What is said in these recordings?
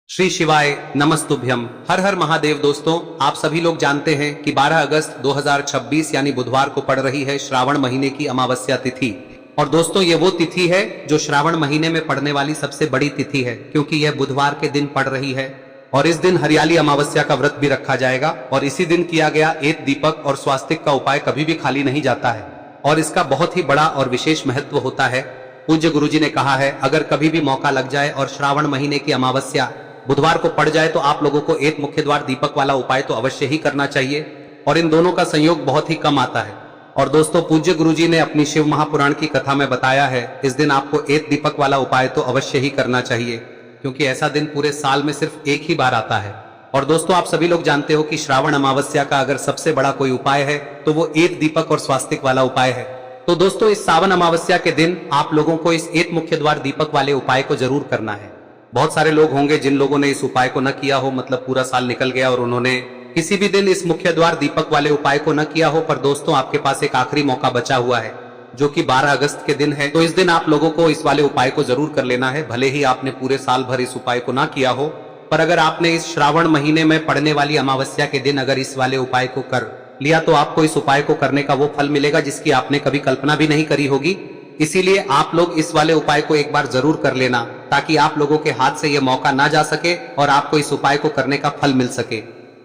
श्री शिवाय नमस्तुभ्यम। हर हर महादेव। दोस्तों, आप सभी लोग जानते हैं कि 12 अगस्त 2026 यानी बुधवार को पड़ रही है श्रावण महीने की अमावस्या तिथि। और दोस्तों, ये वो तिथि है जो श्रावण महीने में पड़ने वाली सबसे बड़ी तिथि है, क्योंकि यह बुधवार के दिन पड़ रही है। और इस दिन हरियाली अमावस्या का व्रत भी रखा जाएगा और इसी दिन किया गया एक दीपक और स्वास्तिक का उपाय कभी भी खाली नहीं जाता है और इसका बहुत ही बड़ा और विशेष महत्व होता है। पूज्य गुरुजी ने कहा है, अगर कभी भी मौका लग जाए और श्रावण महीने की अमावस्या बुधवार को पड़ जाए तो आप लोगों को एक मुख्य द्वार दीपक वाला उपाय तो अवश्य ही करना चाहिए और इन दोनों का संयोग बहुत ही कम आता है। और दोस्तों, पूज्य गुरुजी ने अपनी शिव महापुराण की कथा में बताया है, इस दिन आपको एक दीपक वाला उपाय तो अवश्य ही करना चाहिए, क्योंकि ऐसा दिन पूरे साल में सिर्फ एक ही बार आता है। और दोस्तों, आप सभी लोग जानते हो कि श्रावण अमावस्या का अगर सबसे बड़ा कोई उपाय है तो वो एक दीपक और स्वास्तिक वाला उपाय है। तो दोस्तों, इस सावन अमावस्या के दिन आप लोगों को इस एक मुख्य द्वार दीपक वाले उपाय को जरूर करना है। बहुत सारे लोग होंगे जिन लोगों ने इस उपाय को न किया हो, मतलब पूरा साल निकल गया और उन्होंने किसी भी दिन इस मुख्य द्वार दीपक वाले उपाय को न किया हो। पर दोस्तों, आपके पास एक आखिरी मौका बचा हुआ है जो कि 12 अगस्त के दिन है। तो इस दिन आप लोगों को इस वाले उपाय को जरूर कर लेना है। भले ही आपने पूरे साल भर इस उपाय को ना किया हो, पर अगर आपने इस श्रावण महीने में पड़ने वाली अमावस्या के दिन अगर इस वाले उपाय को कर लिया तो आपको इस उपाय को करने का वो फल मिलेगा जिसकी आपने कभी कल्पना भी नहीं करी होगी। इसीलिए आप लोग इस वाले उपाय को एक बार जरूर कर लेना, ताकि आप लोगों के हाथ से यह मौका ना जा सके और आपको इस उपाय को करने का फल मिल सके।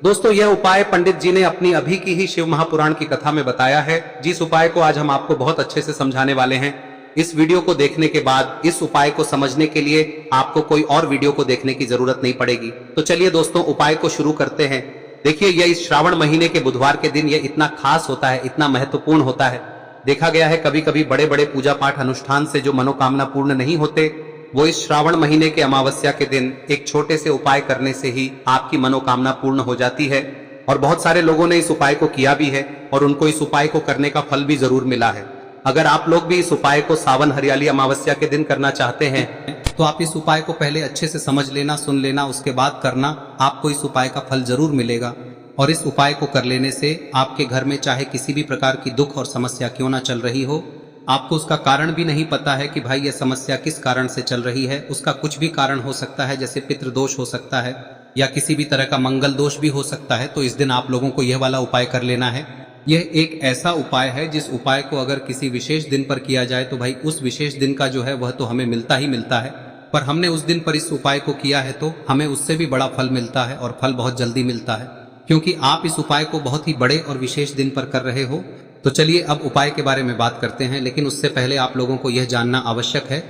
दोस्तों, यह उपाय पंडित जी ने अपनी अभी की ही शिव महापुराण की कथा में बताया है, जिस उपाय को आज हम आपको बहुत अच्छे से समझाने वाले हैं। इस वीडियो को देखने के बाद इस उपाय को समझने के लिए आपको कोई और वीडियो को देखने की जरूरत नहीं पड़ेगी। तो चलिए दोस्तों, उपाय को शुरू करते हैं। देखिए, यह इस श्रावण महीने के बुधवार के दिन यह इतना खास होता है, इतना महत्वपूर्ण होता है। देखा गया है कभी कभी बड़े बड़े पूजा पाठ अनुष्ठान से जो मनोकामना पूर्ण नहीं होते, वो इस श्रावण महीने के अमावस्या के दिन एक छोटे से उपाय करने से ही आपकी मनोकामना पूर्ण हो जाती है। और बहुत सारे लोगों ने इस उपाय को किया भी है और उनको इस उपाय को करने का फल भी जरूर मिला है। अगर आप लोग भी इस उपाय को सावन हरियाली अमावस्या के दिन करना चाहते हैं तो आप इस उपाय को पहले अच्छे से समझ लेना, सुन लेना, उसके बाद करना। आपको इस उपाय का फल जरूर मिलेगा और इस उपाय को कर लेने से आपके घर में चाहे किसी भी प्रकार की दुख और समस्या क्यों ना चल रही हो, आपको उसका कारण भी नहीं पता है कि भाई यह समस्या किस कारण से चल रही है, उसका कुछ भी कारण हो सकता है, जैसे पितृदोष हो सकता है या किसी भी तरह का मंगल दोष भी हो सकता है। तो इस दिन आप लोगों को यह वाला उपाय कर लेना है। यह एक ऐसा उपाय है जिस उपाय को अगर किसी विशेष दिन पर किया जाए तो भाई उस विशेष दिन का जो है वह तो हमें मिलता ही मिलता है, पर हमने उस दिन पर इस उपाय को किया है तो हमें उससे भी बड़ा फल मिलता है और फल बहुत जल्दी मिलता है, क्योंकि आप इस उपाय को बहुत ही बड़े और विशेष दिन पर कर रहे हो। तो चलिए अब उपाय के बारे में बात करते हैं, लेकिन उससे पहले आप लोगों को यह जानना आवश्यक है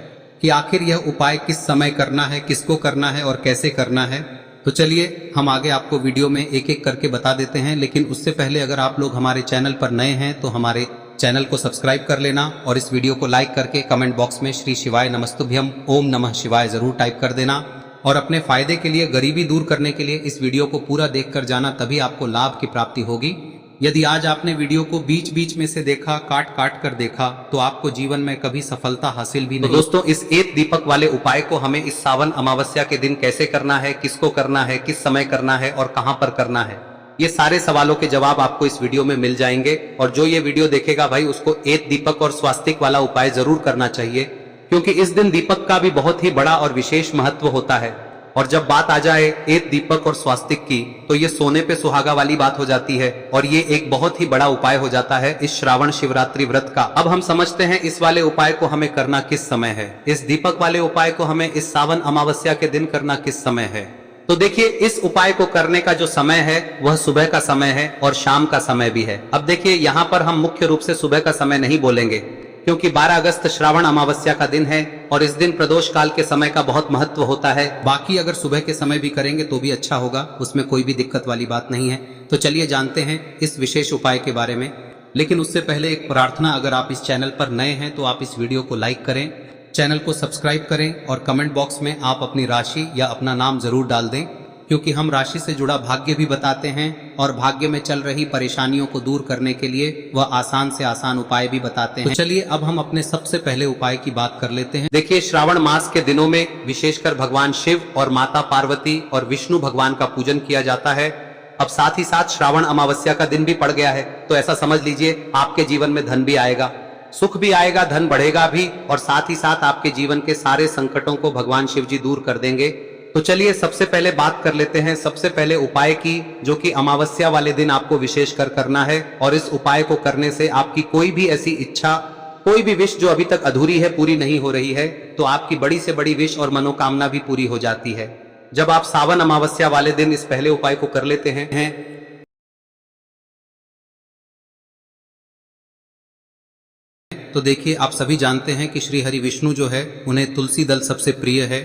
कि आखिर यह उपाय किस समय करना है, किसको करना है और कैसे करना है। तो चलिए हम आगे आपको वीडियो में एक एक करके बता देते हैं, लेकिन उससे पहले अगर आप लोग हमारे चैनल पर नए हैं तो हमारे चैनल को सब्सक्राइब कर लेना और इस वीडियो को लाइक करके कमेंट बॉक्स में श्री शिवाय नमस्तुभ्यम ओम नमः शिवाय जरूर टाइप कर देना। और अपने फायदे के लिए, गरीबी दूर करने के लिए इस वीडियो को पूरा देखकर जाना, तभी आपको लाभ की प्राप्ति होगी। यदि आज आपने वीडियो को बीच बीच में से देखा, काट काट कर देखा, तो आपको जीवन में कभी सफलता हासिल भी नहीं। तो दोस्तों, इस एक दीपक वाले उपाय को हमें इस सावन अमावस्या के दिन कैसे करना है, किसको करना है, किस समय करना है और कहां पर करना है, ये सारे सवालों के जवाब आपको इस वीडियो में मिल जाएंगे। और जो ये वीडियो देखेगा भाई, उसको एक दीपक और स्वास्तिक वाला उपाय जरूर करना चाहिए, क्योंकि इस दिन दीपक का भी बहुत ही बड़ा और विशेष महत्व होता है। और जब बात आ जाए एक दीपक और स्वास्तिक की, तो ये सोने पे सुहागा वाली बात हो जाती है और ये एक बहुत ही बड़ा उपाय हो जाता है इस श्रावण शिवरात्रि व्रत का। अब हम समझते हैं इस वाले उपाय को हमें करना किस समय है, इस दीपक वाले उपाय को हमें इस सावन अमावस्या के दिन करना किस समय है। तो देखिए, इस उपाय को करने का जो समय है वह सुबह का समय है और शाम का समय भी है। अब देखिए, यहाँ पर हम मुख्य रूप से सुबह का समय नहीं बोलेंगे, क्योंकि 12 अगस्त श्रावण अमावस्या का दिन है और इस दिन प्रदोष काल के समय का बहुत महत्व होता है। बाकी अगर सुबह के समय भी करेंगे तो भी अच्छा होगा, उसमें कोई भी दिक्कत वाली बात नहीं है। तो चलिए जानते हैं इस विशेष उपाय के बारे में। लेकिन उससे पहले एक प्रार्थना, अगर आप इस चैनल पर नए हैं तो आप इस वीडियो को लाइक करें, चैनल को सब्सक्राइब करें और कमेंट बॉक्स में आप अपनी राशि या अपना नाम जरूर डाल दें, क्योंकि हम राशि से जुड़ा भाग्य भी बताते हैं और भाग्य में चल रही परेशानियों को दूर करने के लिए वह आसान से आसान उपाय भी बताते हैं। तो चलिए अब हम अपने सबसे पहले उपाय की बात कर लेते हैं। देखिए, श्रावण मास के दिनों में विशेषकर भगवान शिव और माता पार्वती और विष्णु भगवान का पूजन किया जाता है। अब साथ ही साथ श्रावण अमावस्या का दिन भी पड़ गया है, तो ऐसा समझ लीजिए आपके जीवन में धन भी आएगा, सुख भी आएगा, धन बढ़ेगा भी, और साथ ही साथ आपके जीवन के सारे संकटों को भगवान शिव जी दूर कर देंगे। तो चलिए सबसे पहले बात कर लेते हैं सबसे पहले उपाय की, जो कि अमावस्या वाले दिन आपको विशेषकर करना है। और इस उपाय को करने से आपकी कोई भी ऐसी इच्छा, कोई भी विश जो अभी तक अधूरी है, पूरी नहीं हो रही है, तो आपकी बड़ी से बड़ी विश और मनोकामना भी पूरी हो जाती है जब आप सावन अमावस्या वाले दिन इस पहले उपाय को कर लेते हैं। तो देखिए, आप सभी जानते हैं कि श्री हरि विष्णु जो है, उन्हें तुलसी दल सबसे प्रिय है।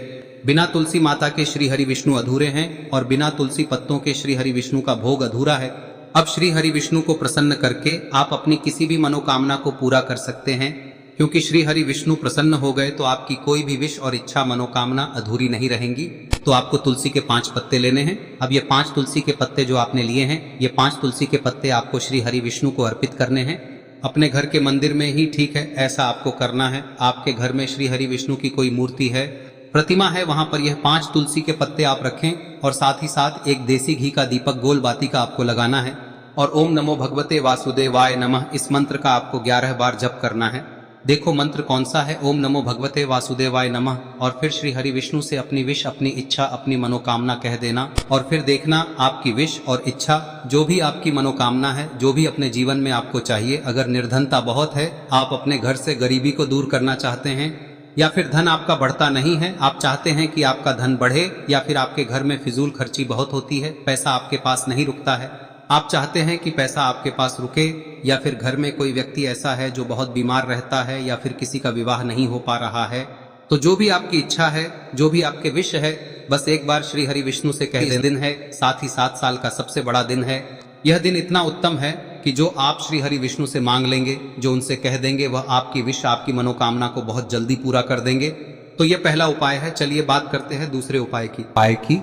बिना तुलसी माता के श्री हरि विष्णु अधूरे हैं और बिना तुलसी पत्तों के श्री हरि विष्णु का भोग अधूरा है। अब श्री हरि विष्णु को प्रसन्न करके आप अपनी किसी भी मनोकामना को पूरा कर सकते हैं, क्योंकि श्री हरि विष्णु प्रसन्न हो गए तो आपकी कोई भी विश और इच्छा मनोकामना अधूरी नहीं रहेंगी। तो आपको तुलसी के 5 पत्ते लेने हैं। अब ये 5 तुलसी के पत्ते जो आपने लिए हैं, ये 5 तुलसी के पत्ते आपको श्री हरि विष्णु को अर्पित करने हैं। अपने घर के मंदिर में ही ठीक है, ऐसा आपको करना है। आपके घर में श्री हरि विष्णु की कोई मूर्ति है, प्रतिमा है, वहां पर यह 5 तुलसी के पत्ते आप रखें और साथ ही साथ एक देसी घी का दीपक गोल बाती का आपको लगाना है। और ओम नमो भगवते वासुदेवाय नमः इस मंत्र का आपको 11 बार जप करना है। देखो मंत्र कौन सा है, ओम नमो भगवते वासुदेवाय नमः। और फिर श्री हरि विष्णु से अपनी विश, अपनी इच्छा, अपनी मनोकामना कह देना और फिर देखना आपकी विश और इच्छा, जो भी आपकी मनोकामना है, जो भी अपने जीवन में आपको चाहिए। अगर निर्धनता बहुत है, आप अपने घर से गरीबी को दूर करना चाहते हैं, या फिर धन आपका बढ़ता नहीं है, आप चाहते हैं कि आपका धन बढ़े, या फिर आपके घर में फिजूल खर्ची बहुत होती है, पैसा आपके पास नहीं रुकता है, आप चाहते हैं कि पैसा आपके पास रुके, या फिर घर में कोई व्यक्ति ऐसा है जो बहुत बीमार रहता है, या फिर किसी का विवाह नहीं हो पा रहा है, तो जो भी आपकी इच्छा है, जो भी आपके विश है, बस एक बार श्री हरि विष्णु से कह दें। दिन है, साथ ही 7 साल का सबसे बड़ा दिन है। यह दिन इतना उत्तम है कि जो आप श्री हरि विष्णु से मांग लेंगे, जो उनसे कह देंगे, वह आपकी विश, आपकी मनोकामना को बहुत जल्दी पूरा कर देंगे। तो यह पहला उपाय है। चलिए बात करते हैं दूसरे उपाय की।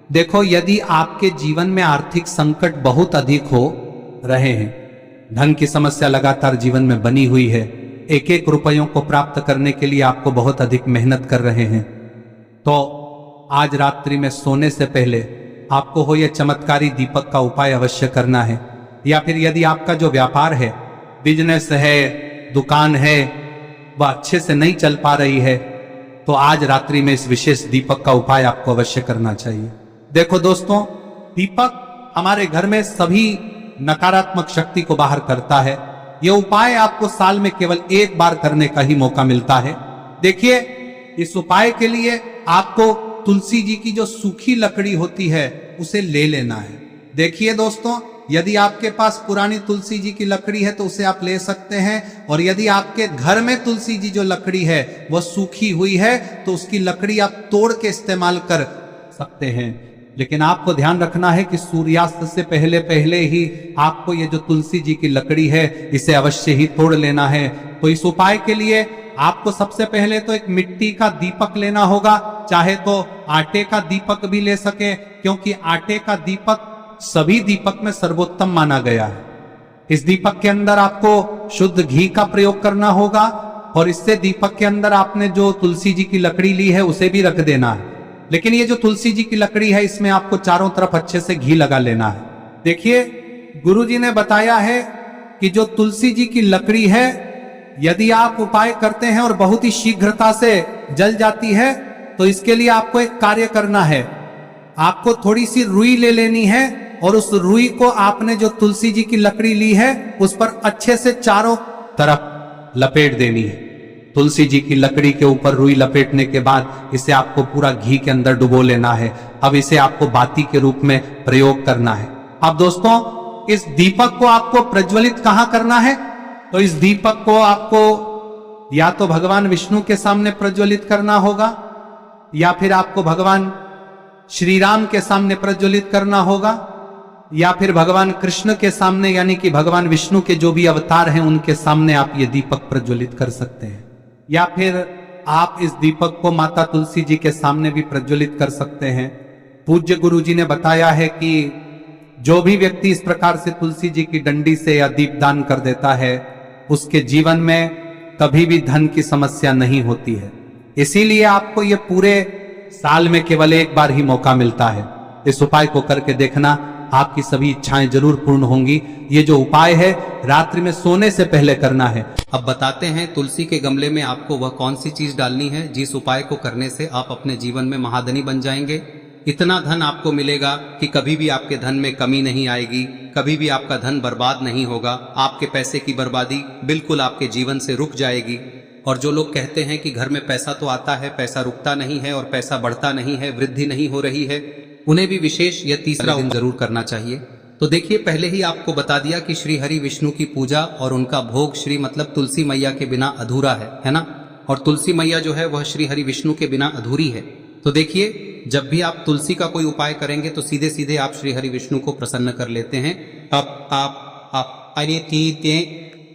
देखो, यदि आपके जीवन में आर्थिक संकट बहुत अधिक हो रहे हैं, धन की समस्या लगातार जीवन में बनी हुई है, एक एक रुपयों को प्राप्त करने के लिए आपको बहुत अधिक मेहनत कर रहे हैं, तो आज रात्रि में सोने से पहले आपको हो यह चमत्कारी दीपक का उपाय अवश्य करना है। या फिर यदि आपका जो व्यापार है, बिजनेस है, दुकान है, वह अच्छे से नहीं चल पा रही है, तो आज रात्रि में इस विशेष दीपक का उपाय आपको अवश्य करना चाहिए। देखो दोस्तों, दीपक हमारे घर में सभी नकारात्मक शक्ति को बाहर करता है। यह उपाय आपको साल में केवल 1 बार करने का ही मौका मिलता है। देखिए, इस उपाय के लिए आपको तुलसी जी की जो सूखी लकड़ी होती है उसे ले लेना है। देखिए दोस्तों, यदि आपके पास पुरानी तुलसी जी की लकड़ी है तो उसे आप ले सकते हैं, और यदि आपके घर में तुलसी जी जो लकड़ी है वह सूखी हुई है तो उसकी लकड़ी आप तोड़ के इस्तेमाल कर सकते हैं। लेकिन आपको ध्यान रखना है कि सूर्यास्त से पहले पहले ही आपको ये जो तुलसी जी की लकड़ी है इसे अवश्य ही तोड़ लेना है। तो इस उपाय के लिए आपको सबसे पहले तो एक मिट्टी का दीपक लेना होगा, चाहे तो आटे का दीपक भी ले सके, क्योंकि आटे का दीपक सभी दीपक में सर्वोत्तम माना गया है। इस दीपक के अंदर आपको शुद्ध घी का प्रयोग करना होगा, और इससे दीपक के अंदर आपने जो तुलसी जी की लकड़ी ली है उसे भी रख देना है। लेकिन ये जो तुलसी जी की लकड़ी है, इसमें आपको चारों तरफ अच्छे से घी लगा लेना है। देखिए, गुरुजी ने बताया है कि जो तुलसी जी की लकड़ी है, यदि आप उपाय करते हैं और बहुत ही शीघ्रता से जल जाती है, तो इसके लिए आपको एक कार्य करना है। आपको थोड़ी सी रुई ले लेनी है, और उस रुई को आपने जो तुलसी जी की लकड़ी ली है उस पर अच्छे से चारों तरफ लपेट देनी है। तुलसी जी की लकड़ी के ऊपर रुई लपेटने के बाद इसे आपको पूरा घी के अंदर डुबो लेना है। अब इसे आपको बाती के रूप में प्रयोग करना है। अब दोस्तों, इस दीपक को आपको प्रज्वलित कहां करना है? तो इस दीपक को आपको या तो भगवान विष्णु के सामने प्रज्वलित करना होगा, या फिर आपको भगवान श्री राम के सामने प्रज्वलित करना होगा, या फिर भगवान कृष्ण के सामने, यानी कि भगवान विष्णु के जो भी अवतार हैं उनके सामने आप ये दीपक प्रज्वलित कर सकते हैं। या फिर आप इस दीपक को माता तुलसी जी के सामने भी प्रज्वलित कर सकते हैं। पूज्य गुरु जी ने बताया है कि जो भी व्यक्ति इस प्रकार से तुलसी जी की डंडी से या दीपदान कर देता है, उसके जीवन में कभी भी धन की समस्या नहीं होती है। इसीलिए आपको ये पूरे साल में केवल 1 बार ही मौका मिलता है। इस उपाय को करके देखना, आपकी सभी इच्छाएं जरूर पूर्ण होंगी। ये जो उपाय है रात्रि में सोने से पहले करना है। अब बताते हैं तुलसी के गमले में आपको वह कौन सी चीज डालनी है जिस उपाय को करने से आप अपने जीवन में महाधनी बन जाएंगे। इतना धन आपको मिलेगा कि कभी भी आपके धन में कमी नहीं आएगी, कभी भी आपका धन बर्बाद नहीं होगा। आपके पैसे की बर्बादी बिल्कुल आपके जीवन से रुक जाएगी। और जो लोग कहते हैं कि घर में पैसा तो आता है, पैसा रुकता नहीं है और पैसा बढ़ता नहीं है, वृद्धि नहीं हो रही है, उन्हें भी विशेष यह तीसरा दिन जरूर करना चाहिए। तो देखिए, पहले ही आपको बता दिया कि श्री हरि विष्णु की पूजा और उनका भोग श्री मतलब तुलसी मैया के बिना अधूरा है ना। और तुलसी मैया जो है वह श्री हरि विष्णु के बिना अधूरी है। तो देखिए, जब भी आप तुलसी का कोई उपाय करेंगे तो सीधे सीधे आप श्री हरि विष्णु को प्रसन्न कर लेते हैं।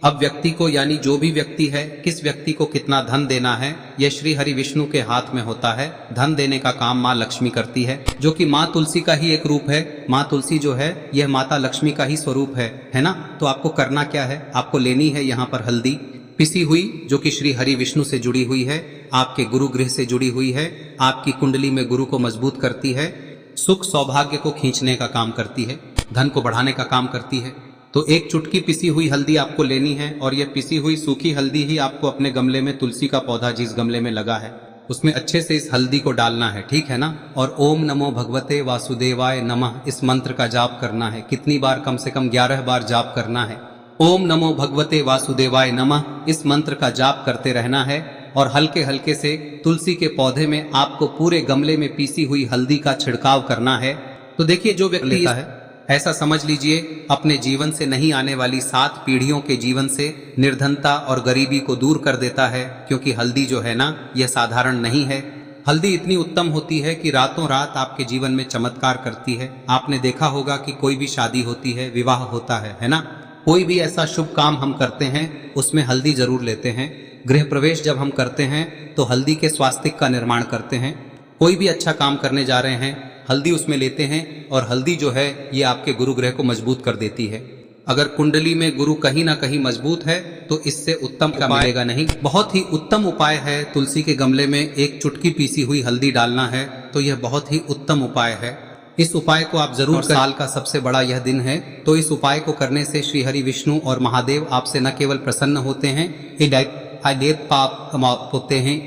अब व्यक्ति को, यानी जो भी व्यक्ति है, किस व्यक्ति को कितना धन देना है, यह श्री हरि विष्णु के हाथ में होता है। धन देने का काम माँ लक्ष्मी करती है, जो कि माँ तुलसी का ही एक रूप है। माँ तुलसी जो है यह माता लक्ष्मी का ही स्वरूप है ना। तो आपको करना क्या है, आपको लेनी है यहाँ पर हल्दी पिसी हुई, जो कि श्री हरि विष्णु से जुड़ी हुई है, आपके गुरु गृह से जुड़ी हुई है, आपकी कुंडली में गुरु को मजबूत करती है, सुख सौभाग्य को खींचने का काम करती है, धन को बढ़ाने का काम करती है। तो एक चुटकी पिसी हुई हल्दी आपको लेनी है और यह पिसी हुई सूखी हल्दी ही आपको अपने गमले में, तुलसी का पौधा जिस गमले में लगा है उसमें अच्छे से इस हल्दी को डालना है, ठीक है ना। और ओम नमो भगवते वासुदेवाय नमः इस मंत्र का जाप करना है। कितनी बार? कम से कम 11 बार जाप करना है। ओम नमो भगवते वासुदेवाय नमः इस मंत्र का जाप करते रहना है और हल्के हल्के से तुलसी के पौधे में आपको पूरे गमले में पीसी हुई हल्दी का छिड़काव करना है। तो देखिए, जो व्यक्ति लेता है, ऐसा समझ लीजिए अपने जीवन से नहीं आने वाली 7 पीढ़ियों के जीवन से निर्धनता और गरीबी को दूर कर देता है। क्योंकि हल्दी जो है ना, यह साधारण नहीं है। हल्दी इतनी उत्तम होती है कि रातों रात आपके जीवन में चमत्कार करती है। आपने देखा होगा कि कोई भी शादी होती है, विवाह होता है ना, कोई भी ऐसा शुभ काम हम करते हैं उसमें हल्दी जरूर लेते हैं। गृह प्रवेश जब हम करते हैं तो हल्दी के स्वास्तिक का निर्माण करते हैं। कोई भी अच्छा काम करने जा रहे हैं, हल्दी उसमें लेते हैं और हल्दी जो है ये आपके गुरु ग्रह को मजबूत कर देती है। अगर कुंडली में गुरु कहीं ना कहीं मजबूत है तो इससे उत्तम का मिलेगा नहीं। बहुत ही उत्तम उपाय है, तुलसी के गमले में एक चुटकी पीसी हुई हल्दी डालना है, तो यह बहुत ही उत्तम उपाय है। इस उपाय को आप जरूर, साल का सबसे बड़ा यह दिन है, तो इस उपाय को करने से श्री हरि विष्णु और महादेव आपसे न केवल प्रसन्न होते हैं, होते हैं,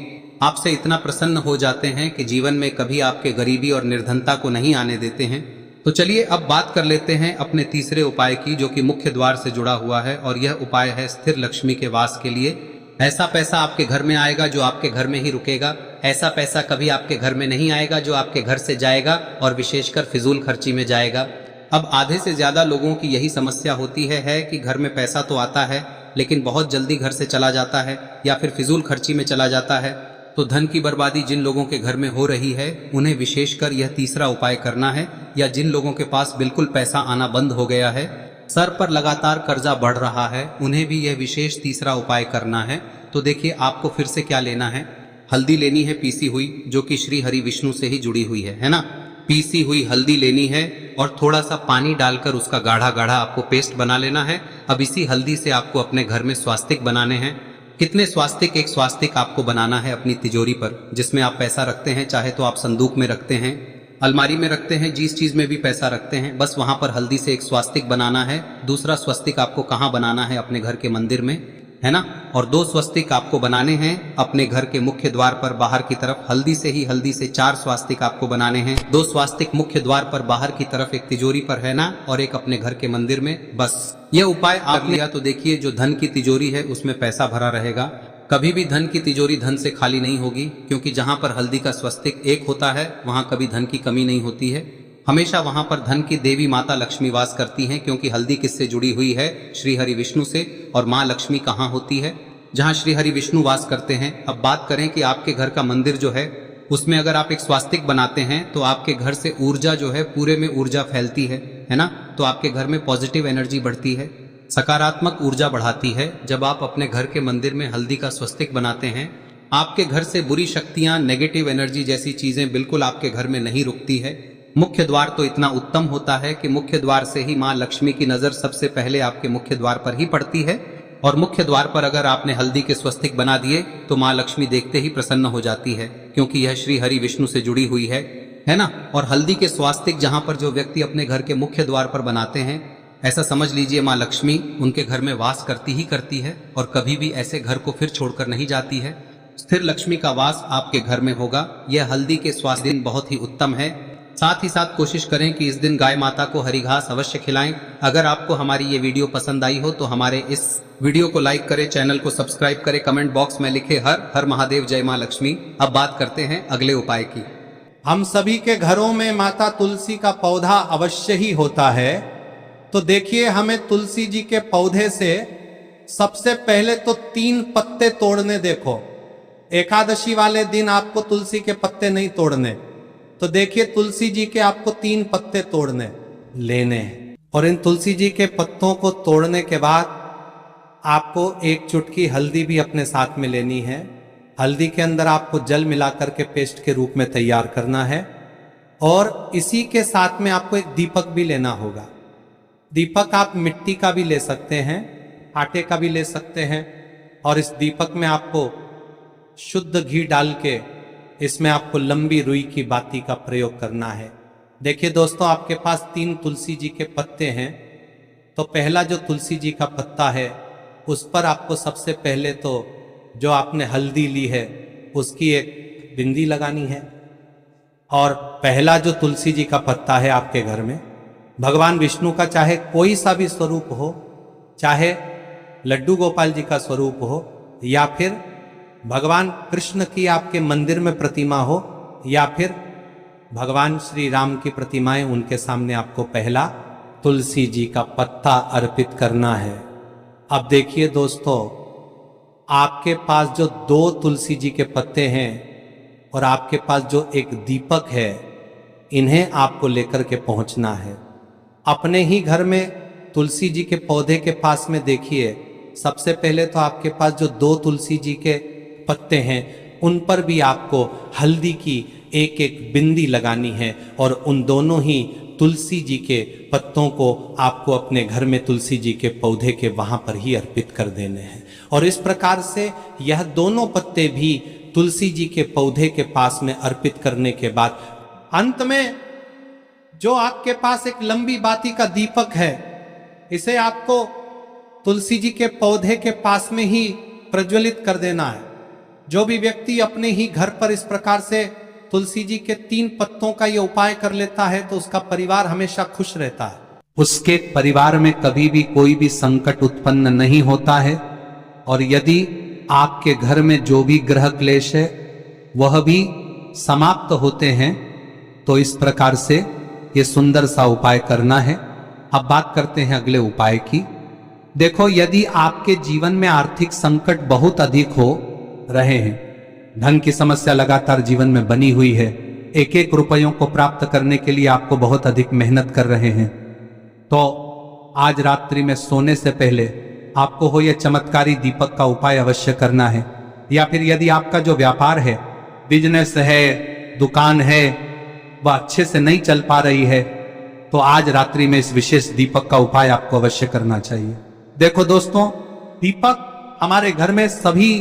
आपसे इतना प्रसन्न हो जाते हैं कि जीवन में कभी आपके गरीबी और निर्धनता को नहीं आने देते हैं। तो चलिए अब बात कर लेते हैं अपने तीसरे उपाय की, जो कि मुख्य द्वार से जुड़ा हुआ है। और यह उपाय है स्थिर लक्ष्मी के वास के लिए। ऐसा पैसा आपके घर में आएगा जो आपके घर में ही रुकेगा। ऐसा पैसा कभी आपके घर में नहीं आएगा जो आपके घर से जाएगा और विशेषकर फिजूल खर्ची में जाएगा। अब आधे से ज्यादा लोगों की यही समस्या होती है कि घर में पैसा तो आता है लेकिन बहुत जल्दी घर से चला जाता है या फिर फिजूल खर्ची में चला जाता है। तो धन की बर्बादी जिन लोगों के घर में हो रही है उन्हें विशेषकर यह तीसरा उपाय करना है। या जिन लोगों के पास बिल्कुल पैसा आना बंद हो गया है, सर पर लगातार कर्जा बढ़ रहा है, उन्हें भी यह विशेष तीसरा उपाय करना है। तो देखिए, आपको फिर से क्या लेना है, हल्दी लेनी है पीसी हुई, जो कि श्री हरि विष्णु से ही जुड़ी हुई है ना। पीसी हुई हल्दी लेनी है और थोड़ा सा पानी डालकर उसका गाढ़ा गाढ़ा आपको पेस्ट बना लेना है। अब इसी हल्दी से आपको अपने घर में स्वास्तिक बनाने हैं। कितने स्वास्तिक? एक स्वास्तिक आपको बनाना है अपनी तिजोरी पर, जिसमें आप पैसा रखते हैं। चाहे तो आप संदूक में रखते हैं, अलमारी में रखते हैं, जिस चीज में भी पैसा रखते हैं, बस वहां पर हल्दी से एक स्वास्तिक बनाना है। दूसरा स्वस्तिक आपको कहाँ बनाना है? अपने घर के मंदिर में, है ना। और 2 स्वस्तिक आपको बनाने हैं अपने घर के मुख्य द्वार पर बाहर की तरफ। हल्दी से 4 स्वास्तिक आपको बनाने हैं। 2 स्वास्तिक मुख्य द्वार पर बाहर की तरफ, एक तिजोरी पर, है ना, और एक अपने घर के मंदिर में। बस यह उपाय आप लिया तो देखिए, जो धन की तिजोरी है उसमें पैसा भरा रहेगा। कभी भी धन की तिजोरी धन से खाली नहीं होगी, क्योंकि जहां पर हल्दी का स्वस्तिक एक होता है वहां कभी धन की कमी नहीं होती है। हमेशा वहां पर धन की देवी माता लक्ष्मी वास करती हैं, क्योंकि हल्दी किससे जुड़ी हुई है? श्री हरि विष्णु से। और माँ लक्ष्मी कहाँ होती है? जहाँ श्री हरि विष्णु वास करते हैं। अब बात करें कि आपके घर का मंदिर जो है उसमें अगर आप एक स्वास्तिक बनाते हैं तो आपके घर से ऊर्जा जो है, पूरे में ऊर्जा फैलती है ना। तो आपके घर में पॉजिटिव एनर्जी बढ़ती है, सकारात्मक ऊर्जा बढ़ाती है। जब आप अपने घर के मंदिर में हल्दी का स्वस्तिक बनाते हैं, आपके घर से बुरी शक्तियां, नेगेटिव एनर्जी जैसी चीजें बिल्कुल आपके घर में नहीं रुकती है। मुख्य द्वार तो इतना उत्तम होता है कि मुख्य द्वार से ही माँ लक्ष्मी की नजर सबसे पहले आपके मुख्य द्वार पर ही पड़ती है। और मुख्य द्वार पर अगर आपने हल्दी के स्वस्तिक बना दिए तो माँ लक्ष्मी देखते ही प्रसन्न हो जाती है, क्योंकि यह श्री हरि विष्णु से जुड़ी हुई है। है ना। और हल्दी के स्वास्तिक जहां पर जो व्यक्ति अपने घर के मुख्य द्वार पर बनाते हैं, ऐसा समझ लीजिए माँ लक्ष्मी उनके घर में वास करती ही करती है और कभी भी ऐसे घर को फिर छोड़कर नहीं जाती है। स्थिर लक्ष्मी का वास आपके घर में होगा। यह हल्दी के स्वास्थ्य दिन बहुत ही उत्तम है। साथ ही साथ कोशिश करें कि इस दिन गाय माता को हरी घास अवश्य खिलाएं। अगर आपको हमारी ये वीडियो पसंद आई हो तो हमारे इस वीडियो को लाइक करें, चैनल को सब्सक्राइब करें, कमेंट बॉक्स में लिखे हर हर महादेव, जय माँ लक्ष्मी। अब बात करते हैं अगले उपाय की। हम सभी के घरों में माता तुलसी का पौधा अवश्य ही होता है। तो देखिए, हमें तुलसी जी के पौधे से सबसे पहले तो 3 पत्ते तोड़ने। देखो, एकादशी वाले दिन आपको तुलसी के पत्ते नहीं तोड़ने। तो देखिए, तुलसी जी के आपको 3 पत्ते तोड़ने लेने हैं। और इन तुलसी जी के पत्तों को तोड़ने के बाद आपको 1 चुटकी हल्दी भी अपने साथ में लेनी है। हल्दी के अंदर आपको जल मिलाकर के पेस्ट के रूप में तैयार करना है। और इसी के साथ में आपको एक दीपक भी लेना होगा। दीपक आप मिट्टी का भी ले सकते हैं, आटे का भी ले सकते हैं। और इस दीपक में आपको शुद्ध घी डाल के इसमें आपको लंबी रुई की बाती का प्रयोग करना है। देखिए दोस्तों, आपके पास 3 तुलसी जी के पत्ते हैं। तो पहला जो तुलसी जी का पत्ता है उस पर आपको सबसे पहले तो जो आपने हल्दी ली है उसकी एक बिंदी लगानी है। और पहला जो तुलसी जी का पत्ता है आपके घर में, भगवान विष्णु का चाहे कोई सा भी स्वरूप हो, चाहे लड्डू गोपाल जी का स्वरूप हो, या फिर भगवान कृष्ण की आपके मंदिर में प्रतिमा हो, या फिर भगवान श्री राम की प्रतिमाएं, उनके सामने आपको पहला तुलसी जी का पत्ता अर्पित करना है। अब देखिए दोस्तों, आपके पास जो 2 तुलसी जी के पत्ते हैं और आपके पास जो एक दीपक है, इन्हें आपको लेकर के पहुंचना है। अपने ही घर में तुलसी जी के पौधे के पास में देखिए, सबसे पहले तो आपके पास जो 2 तुलसी जी के पत्ते हैं उन पर भी आपको हल्दी की एक एक बिंदी लगानी है। और उन दोनों ही तुलसी जी के पत्तों को आपको अपने घर में तुलसी जी के पौधे के वहां पर ही अर्पित कर देने हैं। और इस प्रकार से यह दोनों पत्ते भी तुलसी जी के पौधे के पास में अर्पित करने के बाद अंत में जो आपके पास एक लंबी बाती का दीपक है, इसे आपको तुलसी जी के पौधे के पास में ही प्रज्वलित कर देना है। जो भी व्यक्ति अपने ही घर पर इस प्रकार से तुलसी जी के 3 पत्तों का ये उपाय कर लेता है तो उसका परिवार हमेशा खुश रहता है। उसके परिवार में कभी भी कोई भी संकट उत्पन्न नहीं होता है। और यदि आपके घर में जो भी ग्रह क्लेश है वह भी समाप्त होते हैं। तो इस प्रकार से ये सुंदर सा उपाय करना है। अब बात करते हैं अगले उपाय की। देखो, यदि आपके जीवन में आर्थिक संकट बहुत अधिक हो रहे हैं, धन की समस्या लगातार जीवन में बनी हुई है, एक एक रुपयों को प्राप्त करने के लिए आपको बहुत अधिक मेहनत कर रहे हैं, तो आज रात्रि में सोने से पहले आपको हो यह चमत्कारी दीपक का उपाय अवश्य करना है। या फिर यदि आपका जो व्यापार है, बिजनेस है, दुकान है, वह अच्छे से नहीं चल पा रही है, तो आज रात्रि में इस विशेष दीपक का उपाय आपको अवश्य करना चाहिए। देखो दोस्तों, दीपक हमारे घर में सभी